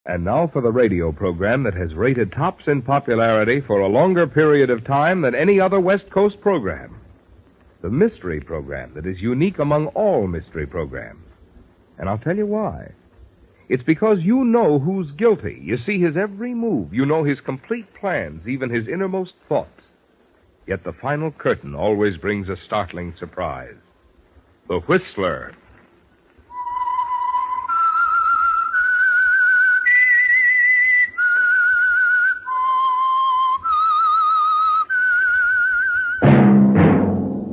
And now for the radio program that has rated tops in popularity for a longer period of time than any other West Coast program. The mystery program that is unique among all mystery programs. And I'll tell you why. It's because you know who's guilty. You see his every move. You know his complete plans, even his innermost thoughts. Yet the final curtain always brings a startling surprise. The Whistler.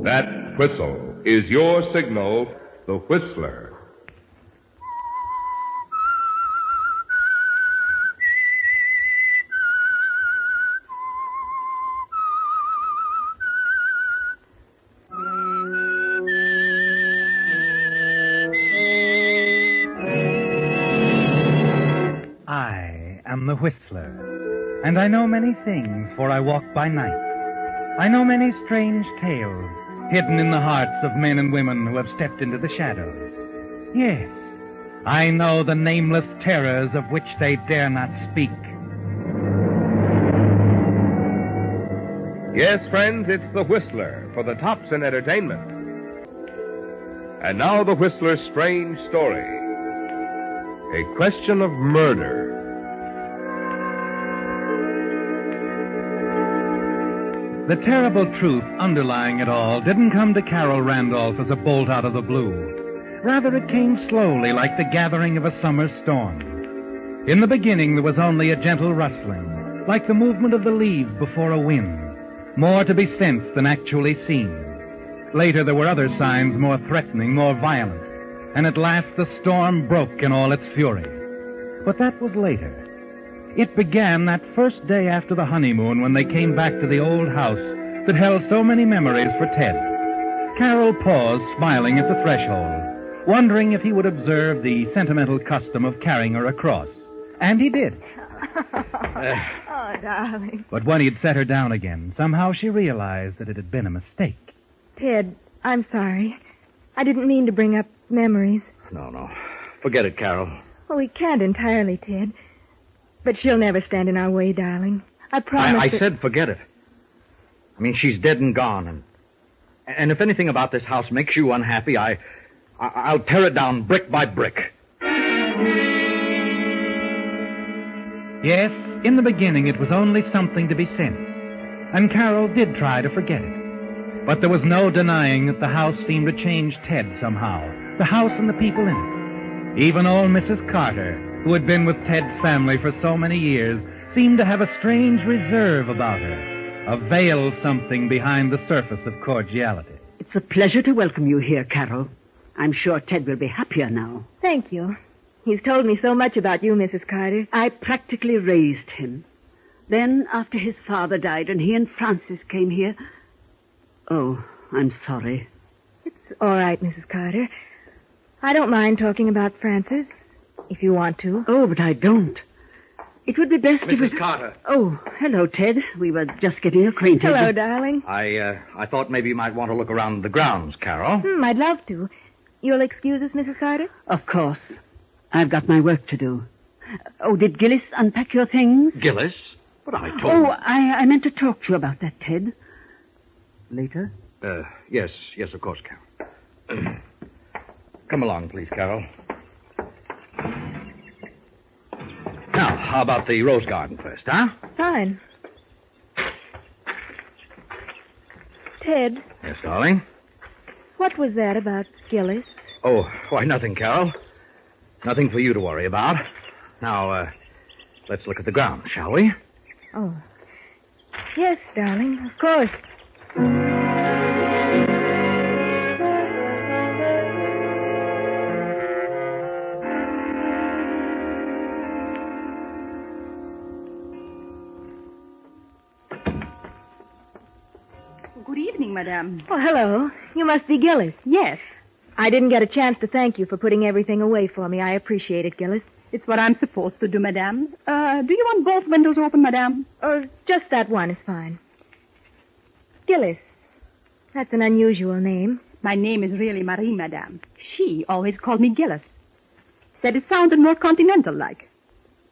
That whistle is your signal, the Whistler. I am the Whistler, and I know many things, for I walk by night. I know many strange tales, hidden in the hearts of men and women who have stepped into the shadows. Yes, I know the nameless terrors of which they dare not speak. Yes, friends, it's the Whistler for the tops in entertainment. And now the Whistler's strange story. A question of murder. The terrible truth underlying it all didn't come to Carol Randolph as a bolt out of the blue. Rather, it came slowly, like the gathering of a summer storm. In the beginning, there was only a gentle rustling, like the movement of the leaves before a wind, more to be sensed than actually seen. Later, there were other signs more threatening, more violent, and at last the storm broke in all its fury. But that was later. It began that first day after the honeymoon when they came back to the old house that held so many memories for Ted. Carol paused, smiling at the threshold, wondering if he would observe the sentimental custom of carrying her across. And he did. Oh, darling. But when he'd set her down again, somehow she realized that it had been a mistake. Ted, I'm sorry. I didn't mean to bring up memories. No. Forget it, Carol. Well, we can't entirely, Ted. But she'll never stand in our way, darling. I promise. I said forget it. I mean, she's dead and gone. And if anything about this house makes you unhappy, I'll tear it down brick by brick. Yes, in the beginning it was only something to be sensed. And Carol did try to forget it. But there was no denying that the house seemed to change Ted somehow. The house and the people in it. Even old Mrs. Carter, who had been with Ted's family for so many years, seemed to have a strange reserve about her, a veil something behind the surface of cordiality. It's a pleasure to welcome you here, Carol. I'm sure Ted will be happier now. Thank you. He's told me so much about you, Mrs. Carter. I practically raised him. Then, after his father died and he and Francis came here... Oh, I'm sorry. It's all right, Mrs. Carter. I don't mind talking about Francis, if you want to. Oh, but I don't. It would be best if... Mrs. Carter. Oh, hello, Ted. We were just getting acquainted. Hello, darling. I thought maybe you might want to look around the grounds, Carol. I'd love to. You'll excuse us, Mrs. Carter? Of course. I've got my work to do. Oh, did Gillis unpack your things? Gillis? But I told Oh, I meant to talk to you about that, Ted. Later? Yes, of course, Carol. Come along, please, Carol. Now, how about the rose garden first, huh? Fine. Ted, Yes, darling? what was that about Gillis? Oh, why, nothing, Carol. Nothing for you to worry about. Now, let's look at the ground, shall we? Oh. Yes, darling, of course. Good evening, madame. Oh, hello. You must be Gillis. Yes, I didn't get a chance to thank you for putting everything away for me. I appreciate it, Gillis. it's what I'm supposed to do, madame. Do you want both windows open, madame? Just that one is fine. Gillis. That's an unusual name. My name is really Marie, madame. She always called me Gillis. Said it sounded more continental-like.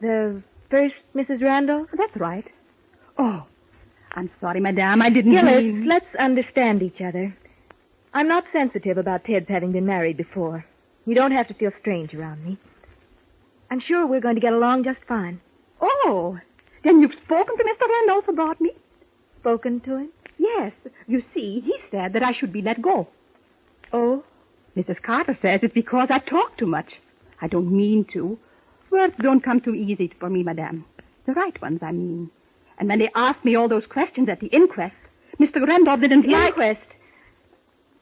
The first Mrs. Randolph? That's right. Oh, I'm sorry, Madame. I didn't Gillis, mean... let's understand each other. I'm not sensitive about Ted's having been married before. You don't have to feel strange around me. I'm sure we're going to get along just fine. Oh, then you've spoken to Mr. Randolph about me? Spoken to him? Yes. You see, he said that I should be let go. Oh? Mrs. Carter says it's because I talk too much. I don't mean to. Words don't come too easy for me, Madame. The right ones, I mean. And when they asked me all those questions at the inquest, Mr. Randolph didn't like... Inquest?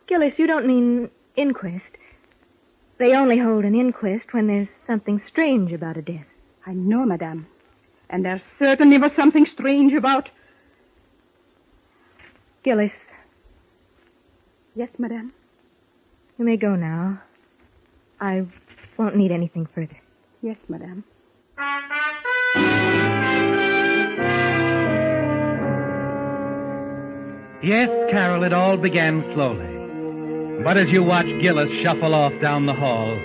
Gillis, you don't mean inquest. They only hold an inquest when there's something strange about a death. I know, Madame. And there certainly was something strange about... Gillis, Yes, Madame. you may go now. I won't need anything further. Yes, Madame. Yes, Carol, it all began slowly. But as you watch Gillis shuffle off down the hall,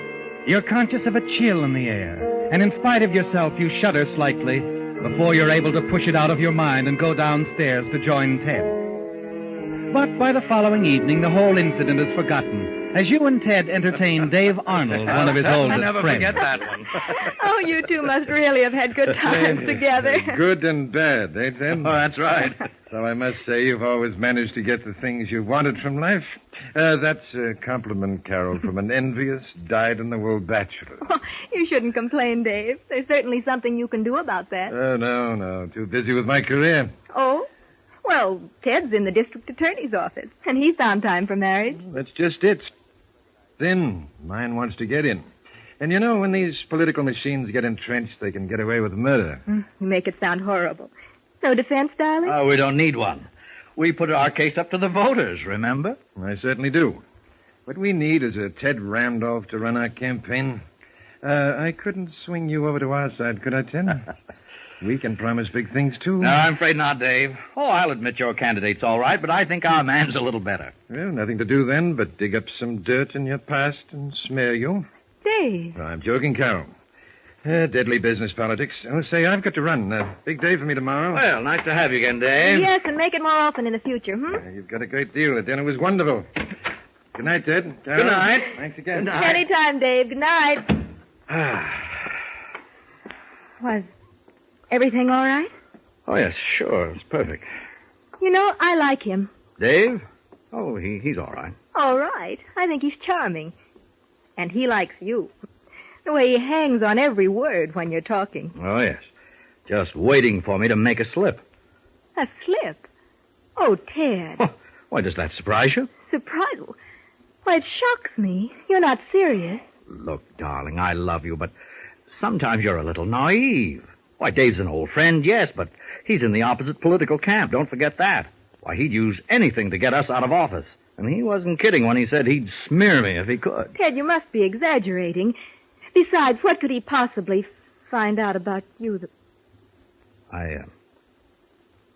you're conscious of a chill in the air. And in spite of yourself, you shudder slightly before you're able to push it out of your mind and go downstairs to join Ted. But by the following evening, the whole incident is forgotten as you and Ted entertain Dave Arnold, one of his oldest I'll never friends. forget that one. Oh, you two must really have had good times together. Good and bad, eh, Ted? Oh, that's right. So I must say you've always managed to get the things you wanted from life. That's a compliment, Carol, from an envious, dyed-in-the-wool bachelor. Oh, you shouldn't complain, Dave. There's certainly something you can do about that. Oh, no. Too busy with my career. Oh? Well, Ted's in the district attorney's office, and he found time for marriage. That's just it. Then mine wants to get in. And you know, when these political machines get entrenched, they can get away with murder. You make it sound horrible. No defense, darling? Oh, we don't need one. We put our case up to the voters, remember? I certainly do. What we need is a Ted Randolph to run our campaign. I couldn't swing you over to our side, could I, Ted? We can promise big things, too. No, I'm afraid not, Dave. Oh, I'll admit your candidate's all right, but I think our man's a little better. Well, nothing to do then but dig up some dirt in your past and smear you. Dave. I'm joking, Carol. Deadly business politics. Oh, say, I've got to run. Big day for me tomorrow. Well, nice to have you again, Dave. Yes, and make it more often in the future, You've got a great deal. The dinner was wonderful. Good night, Ted. Carol. Good night. Thanks again. Good night. Anytime, Dave. Good night. Was everything all right? Oh, yes, sure. It's perfect. You know, I like him. Dave? Oh, he's all right. All right. I think he's charming. And he likes you. The way he hangs on every word when you're talking. Oh, yes. Just waiting for me to make a slip. A slip? Oh, Ted. Oh, why, does that surprise you? Surprise? Why, it shocks me. You're not serious. Look, darling, I love you, but sometimes you're a little naive. Why, Dave's an old friend, yes, but he's in the opposite political camp. Don't forget that. Why, he'd use anything to get us out of office. And he wasn't kidding when he said he'd smear me if he could. Ted, you must be exaggerating. Besides, what could he possibly find out about you?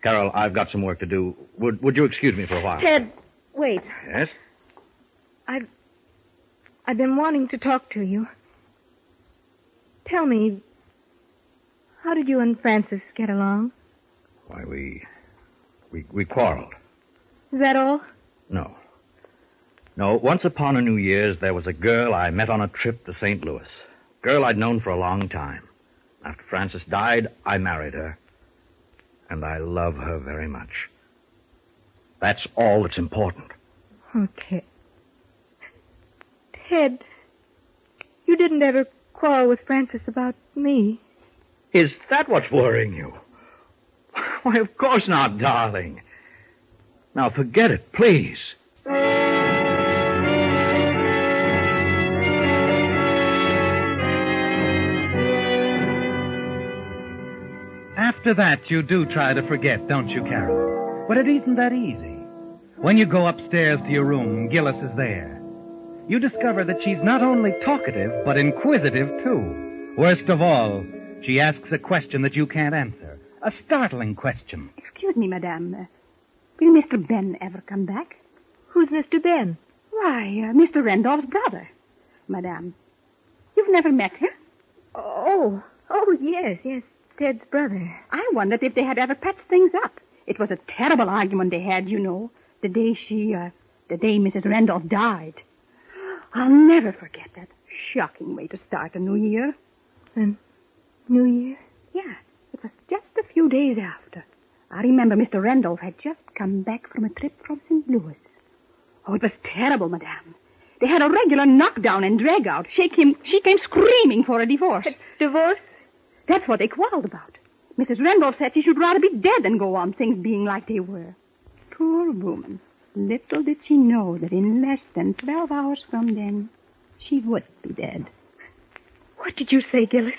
Carol, I've got some work to do. Would you excuse me for a while? Ted, wait. Yes? I've been wanting to talk to you. Tell me, how did you and Francis get along? Why, we quarreled. Is that all? No. No, once upon a New Year's, there was a girl I met on a trip to St. Louis. Girl I'd known for a long time. After Francis died, I married her. And I love her very much. That's all that's important. Oh, Ted. Ted, you didn't ever quarrel with Francis about me. Is that what's worrying you? Why, of course not, darling. Now, forget it, please. After that, you do try to forget, don't you, Carol? But it isn't that easy. When you go upstairs to your room, Gillis is there. You discover that she's not only talkative, but inquisitive, too. Worst of all, she asks a question that you can't answer. A startling question. Excuse me, Madame. Will Mr. Ben ever come back? Who's Mr. Ben? Why, Mr. Randolph's brother. Madame, you've never met him? Oh, yes. Ted's brother. I wondered if they had ever patched things up. It was a terrible argument they had, you know, the day Mrs. Randolph died. I'll never forget that shocking way to start a new year. New Year? Yeah, it was just a few days after. I remember Mr. Randolph had just come back from a trip from St. Louis. Oh, it was terrible, Madame. They had a regular knockdown and drag-out. She came screaming for a divorce. Divorce? That's what they quarreled about. Mrs. Randolph said she should rather be dead than go on things being like they were. Poor woman. Little did she know that in less than 12 hours from then, she would be dead. What did you say, Gillis?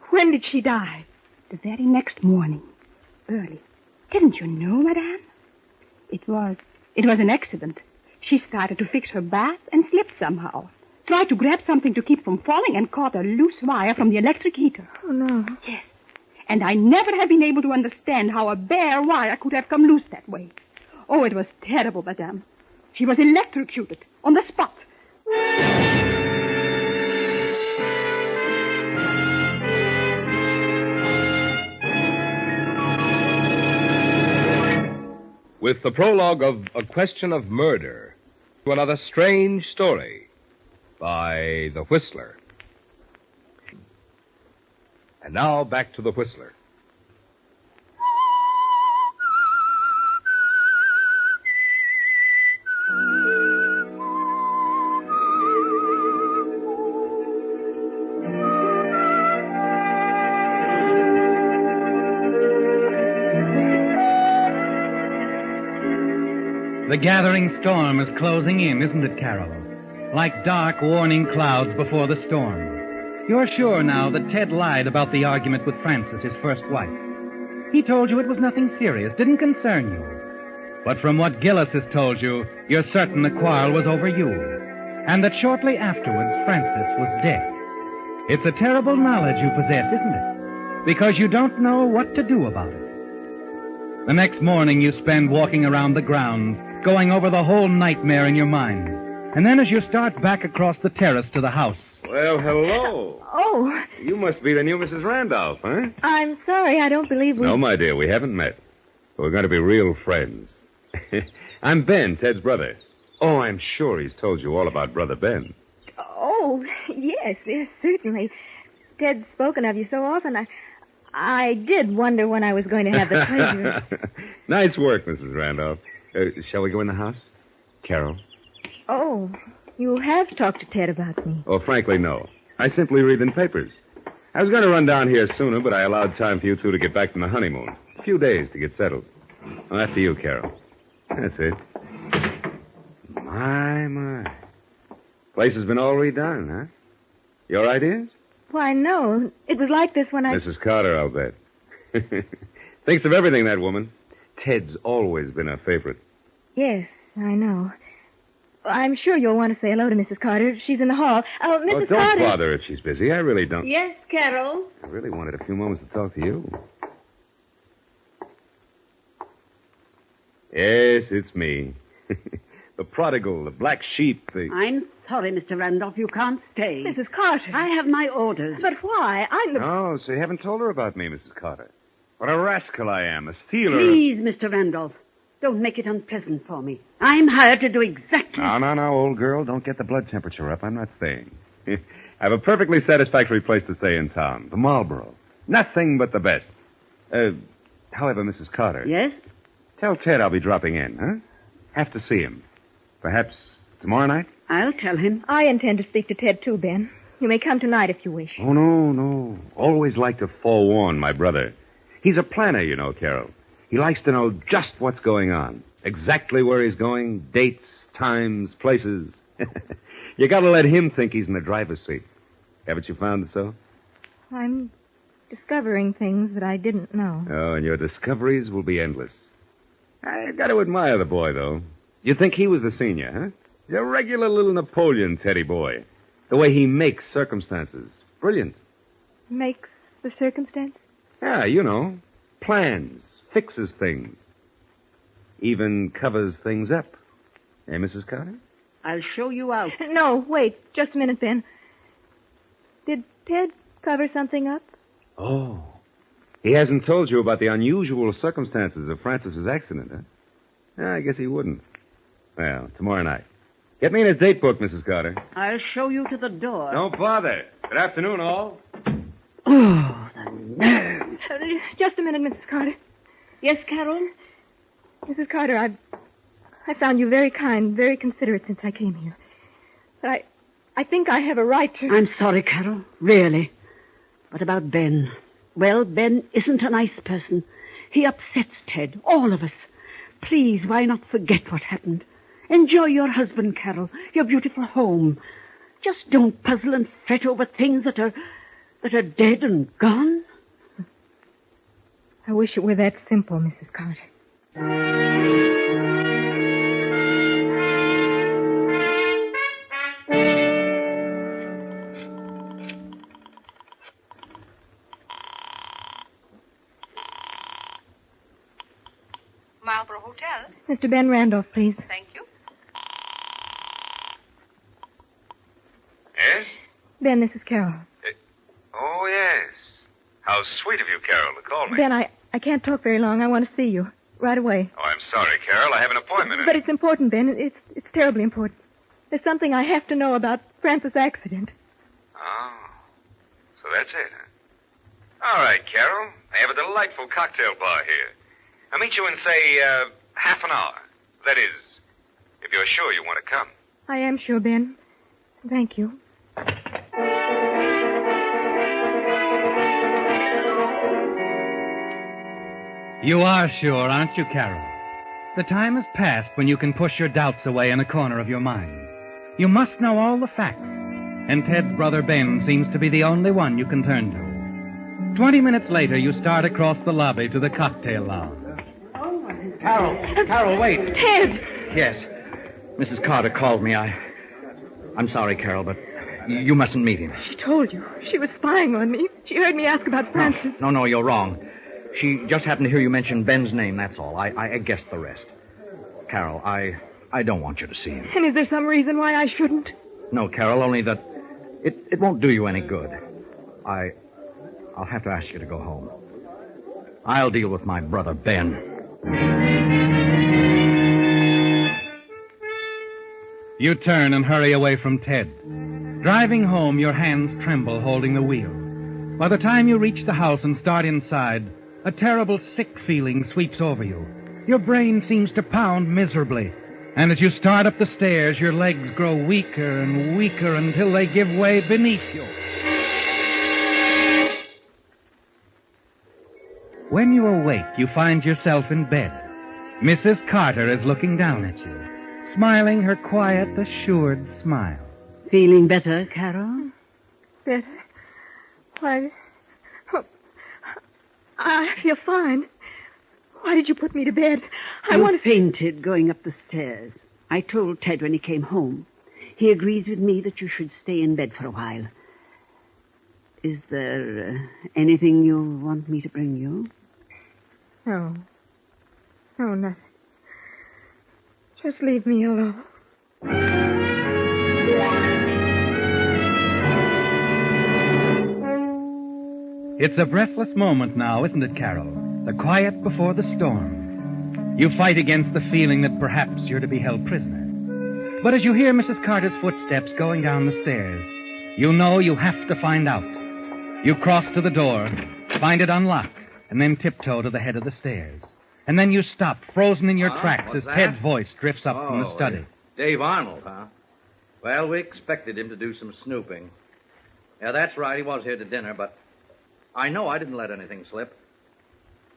When did she die? The very next morning. Early. Didn't you know, Madame? It was an accident. She started to fix her bath and slipped somehow. Tried to grab something to keep from falling and caught a loose wire from the electric heater. Oh, no. Yes. And I never have been able to understand how a bare wire could have come loose that way. Oh, it was terrible, Madame. She was electrocuted on the spot. With the prologue of A Question of Murder, to another strange story by The Whistler. And now back to The Whistler. The gathering storm is closing in, isn't it, Carol? Like dark, warning clouds before the storm. You're sure now that Ted lied about the argument with Frances, his first wife. He told you it was nothing serious, didn't concern you. But from what Gillis has told you, you're certain the quarrel was over you, and that shortly afterwards Frances was dead. It's a terrible knowledge you possess, isn't it? Because you don't know what to do about it. The next morning you spend walking around the grounds, going over the whole nightmare in your mind. And then as you start back across the terrace to the house... Well, hello. Oh. You must be the new Mrs. Randolph, huh? I'm sorry, I don't believe we... No, my dear, we haven't met. But we're going to be real friends. I'm Ben, Ted's brother. Oh, I'm sure he's told you all about Brother Ben. Oh, yes, certainly. Ted's spoken of you so often, I did wonder when I was going to have the pleasure. Nice work, Mrs. Randolph. Shall we go in the house? Carol? Oh, you have talked to Ted about me. Oh, frankly, no. I simply read in papers. I was going to run down here sooner, but I allowed time for you two to get back from the honeymoon. A few days to get settled. Well, after you, Carol. That's it. My. Place has been all redone, huh? Your ideas? Why, no. It was like this when I... Mrs. Carter, I'll bet. Thinks of everything, that woman. Ted's always been a favorite. Yes, I know. I'm sure you'll want to say hello to Mrs. Carter. She's in the hall. Oh, Mrs. Don't Carter... bother if she's busy. I really don't... Yes, Carol? I really wanted a few moments to talk to you. Yes, it's me. The prodigal, the black sheep, the... I'm sorry, Mr. Randolph. You can't stay. Mrs. Carter. I have my orders. But why? I'm the... Oh, so you haven't told her about me, Mrs. Carter. What a rascal I am, a stealer. Please, Mr. Randolph, don't make it unpleasant for me. I'm hired to do exactly... No, old girl. Don't get the blood temperature up. I'm not staying. I have a perfectly satisfactory place to stay in town, the Marlborough. Nothing but the best. However, Mrs. Carter... Yes? Tell Ted I'll be dropping in, huh? Have to see him. Perhaps tomorrow night? I'll tell him. I intend to speak to Ted, too, Ben. You may come tonight if you wish. Oh, no. Always like to forewarn my brother. He's a planner, you know, Carol. He likes to know just what's going on. Exactly where he's going, dates, times, places. You gotta let him think he's in the driver's seat. Haven't you found it so? I'm discovering things that I didn't know. Oh, and your discoveries will be endless. I got to admire the boy, though. You'd think he was the senior, huh? He's a regular little Napoleon Teddy boy. The way he makes circumstances. Brilliant. Makes the circumstance? Yeah, you know. Plans. Fixes things. Even covers things up. Eh, Mrs. Carter? I'll show you out. No, wait. Just a minute, Ben. Did Ted cover something up? Oh. He hasn't told you about the unusual circumstances of Francis's accident, huh? Yeah, I guess he wouldn't. Well, tomorrow night. Get me in his date book, Mrs. Carter. I'll show you to the door. Don't bother. Good afternoon, all. Oh, the nerve. Just a minute, Mrs. Carter. Yes, Carol? Mrs. Carter, I found you very kind, very considerate since I came here. But I think I have a right to... I'm sorry, Carol. Really. What about Ben? Well, Ben isn't a nice person. He upsets Ted, all of us. Please, why not forget what happened? Enjoy your husband, Carol, your beautiful home. Just don't puzzle and fret over things that are dead and gone. I wish it were that simple, Mrs. Carter. Marlborough Hotel. Mr. Ben Randolph, please. Thank you. Yes? Ben, this is Carol. Oh, yes. How sweet of you, Carol, to call me. Ben, I can't talk very long. I want to see you. Right away. Oh, I'm sorry, Carol. I have an appointment. But it's important, Ben. It's terribly important. There's something I have to know about Francis' accident. Oh. So that's it, huh? All right, Carol. I have a delightful cocktail bar here. I'll meet you in, say, half an hour. That is, if you're sure you want to come. I am sure, Ben. Thank you. You are sure, aren't you, Carol? The time has passed when you can push your doubts away in a corner of your mind. You must know all the facts, and Ted's brother Ben seems to be the only one you can turn to. 20 minutes later, you start across the lobby to the cocktail lounge. Carol, wait. Ted! Yes. Mrs. Carter called me. I'm sorry, Carol, but you mustn't meet him. She told you. She was spying on me. She heard me ask about Francis. No, you're wrong. She just happened to hear you mention Ben's name, that's all. I guessed the rest. Carol, I don't want you to see him. And is there some reason why I shouldn't? No, Carol, only that it won't do you any good. I'll have to ask you to go home. I'll deal with my brother Ben. You turn and hurry away from Ted. Driving home, your hands tremble holding the wheel. By the time you reach the house and start inside, a terrible sick feeling sweeps over you. Your brain seems to pound miserably. And as you start up the stairs, your legs grow weaker and weaker until they give way beneath you. When you awake, you find yourself in bed. Mrs. Carter is looking down at you, smiling her quiet, assured smile. Feeling better, Carol? Better? Why... Oh, I feel fine. Why did you put me to bed? You fainted going up the stairs. I told Ted when he came home. He agrees with me that you should stay in bed for a while. Is there anything you want me to bring you? No. No, nothing. Just leave me alone. It's a breathless moment now, isn't it, Carol? The quiet before the storm. You fight against the feeling that perhaps you're to be held prisoner. But as you hear Mrs. Carter's footsteps going down the stairs, you know you have to find out. You cross to the door, find it unlocked, and then tiptoe to the head of the stairs. And then you stop, frozen in your tracks, as Ted's voice drifts up from the study. Dave Arnold, huh? Well, we expected him to do some snooping. Yeah, that's right. He was here to dinner, but I know I didn't let anything slip.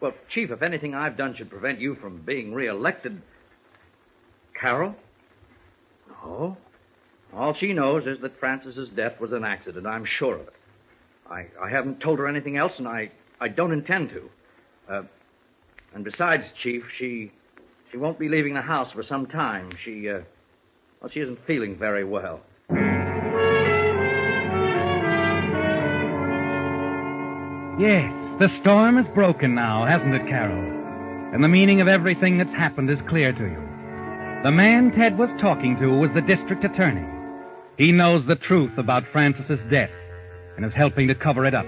Well, Chief, if anything I've done should prevent you from being reelected... Carol? No. All she knows is that Francis's death was an accident. I'm sure of it. I haven't told her anything else, and I don't intend to. And besides, Chief, she won't be leaving the house for some time. She isn't feeling very well. Yes, the storm is broken now, hasn't it, Carol? And the meaning of everything that's happened is clear to you. The man Ted was talking to was the district attorney. He knows the truth about Francis's death and is helping to cover it up.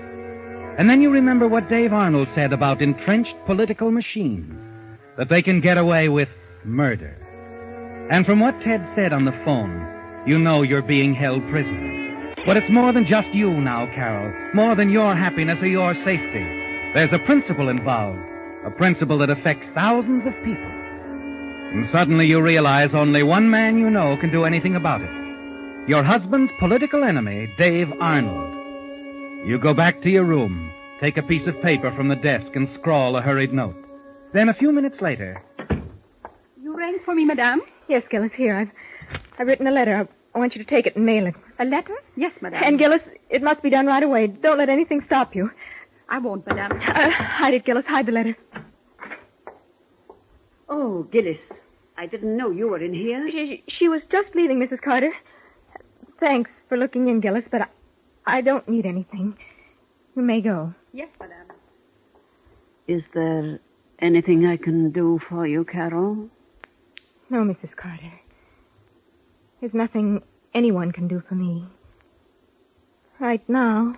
And then you remember what Dave Arnold said about entrenched political machines, that they can get away with murder. And from what Ted said on the phone, you know you're being held prisoner. But it's more than just you now, Carol, more than your happiness or your safety. There's a principle involved, a principle that affects thousands of people. And suddenly you realize only one man you know can do anything about it. Your husband's political enemy, Dave Arnold. You go back to your room, take a piece of paper from the desk, and scrawl a hurried note. Then a few minutes later... You rang for me, madame? Yes, Gillis, here. I've written a letter. I want you to take it and mail it. A letter? Yes, madame. And, Gillis, it must be done right away. Don't let anything stop you. I won't, madame. Hide it, Gillis. Hide the letter. Oh, Gillis, I didn't know you were in here. She was just leaving, Mrs. Carter. Thanks for looking in, Gillis, but I don't need anything. You may go. Yes, madame. Is there anything I can do for you, Carol? No, Mrs. Carter. There's nothing anyone can do for me. Right now.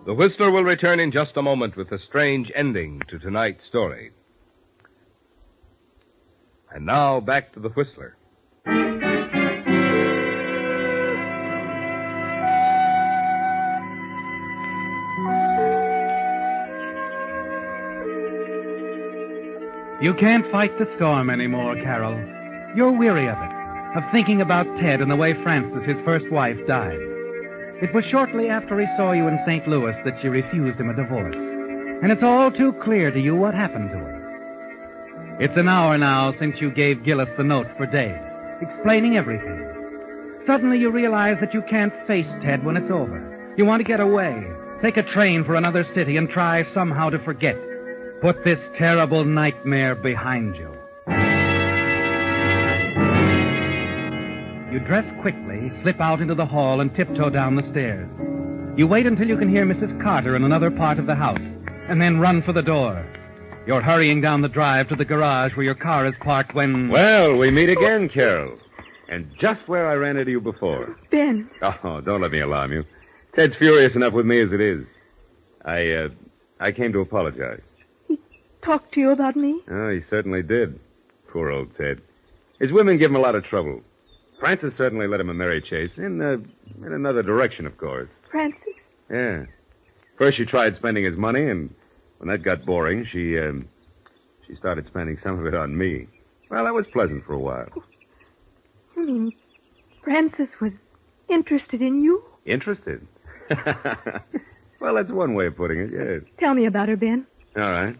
The Whistler will return in just a moment with a strange ending to tonight's story. And now, back to the Whistler. You can't fight the storm anymore, Carol. You're weary of it, of thinking about Ted and the way Frances, his first wife, died. It was shortly after he saw you in St. Louis that she refused him a divorce. And it's all too clear to you what happened to her. It's an hour now since you gave Gillis the note for Dave, explaining everything. Suddenly you realize that you can't face Ted when it's over. You want to get away, take a train for another city, and try somehow to forget. Put this terrible nightmare behind you. You dress quickly, slip out into the hall, and tiptoe down the stairs. You wait until you can hear Mrs. Carter in another part of the house, and then run for the door. You're hurrying down the drive to the garage where your car is parked when... Well, we meet again, Carol. And just where I ran into you before. Ben. Oh, don't let me alarm you. Ted's furious enough with me as it is. I came to apologize. Talk to you about me? Oh, he certainly did. Poor old Ted. His women give him a lot of trouble. Frances certainly let him a merry chase. In another direction, of course. Frances? Yeah. First she tried spending his money, and when that got boring, she started spending some of it on me. Well, that was pleasant for a while. You mean Frances was interested in you? Interested? Well, that's one way of putting it, yes. Tell me about her, Ben. All right.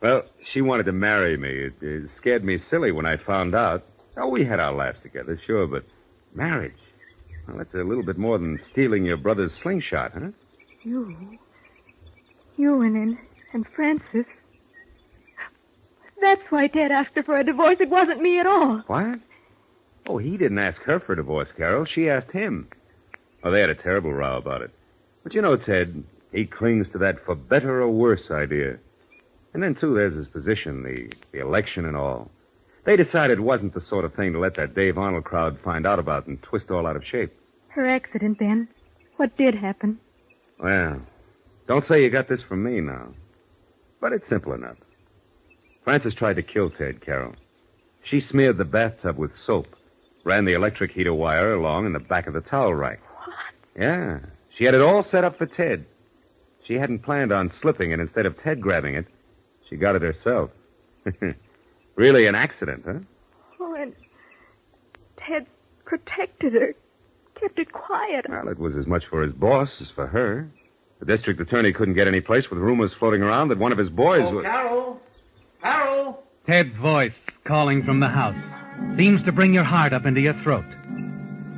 Well, she wanted to marry me. It scared me silly when I found out. Oh, we had our laughs together, sure, but marriage? Well, that's a little bit more than stealing your brother's slingshot, huh? You and Frances. That's why Ted asked her for a divorce. It wasn't me at all. What? Oh, he didn't ask her for a divorce, Carol. She asked him. Oh, they had a terrible row about it. But you know, Ted, he clings to that for better or worse idea. And then, too, there's his position, the election and all. They decided it wasn't the sort of thing to let that Dave Arnold crowd find out about and twist all out of shape. Her accident, Ben. What did happen? Well, don't say you got this from me now. But it's simple enough. Frances tried to kill Ted, Carol. She smeared the bathtub with soap, ran the electric heater wire along in the back of the towel rack. What? Yeah. She had it all set up for Ted. She hadn't planned on slipping it. Instead of Ted grabbing it, she got it herself. Really an accident, huh? Oh, and Ted protected her, kept it quiet. Well, it was as much for his boss as for her. The district attorney couldn't get any place with rumors floating around that one of his boys was... Carol! Carol! Ted's voice, calling from the house, seems to bring your heart up into your throat.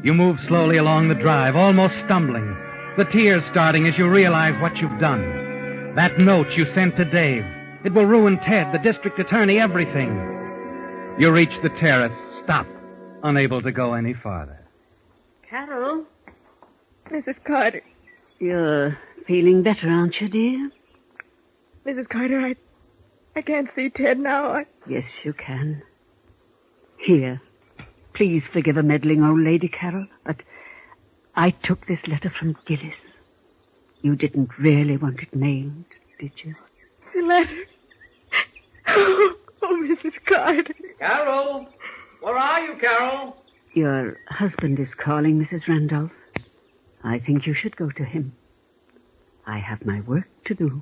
You move slowly along the drive, almost stumbling, the tears starting as you realize what you've done. That note you sent to Dave. It will ruin Ted, the district attorney, everything. You reach the terrace, stop, unable to go any farther. Carol? Mrs. Carter. You're feeling better, aren't you, dear? Mrs. Carter, I can't see Ted now. Yes, you can. Here. Please forgive a meddling old lady, Carol, but I took this letter from Gillis. You didn't really want it mailed, did you? The letter. Oh, Mrs. Carter. Carol! Where are you, Carol? Your husband is calling, Mrs. Randolph. I think you should go to him. I have my work to do.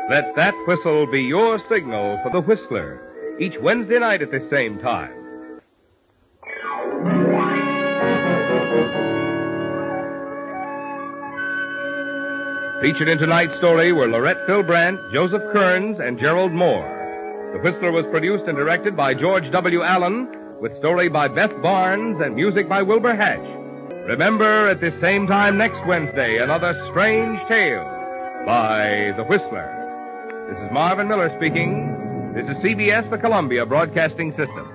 Let that whistle be your signal for the Whistler, each Wednesday night at the same time. Featured in tonight's story were Lorette Philbrandt, Joseph Kearns, and Gerald Moore. The Whistler was produced and directed by George W. Allen, with story by Beth Barnes and music by Wilbur Hatch. Remember, at this same time next Wednesday, another strange tale by The Whistler. This is Marvin Miller speaking. This is CBS, the Columbia Broadcasting System.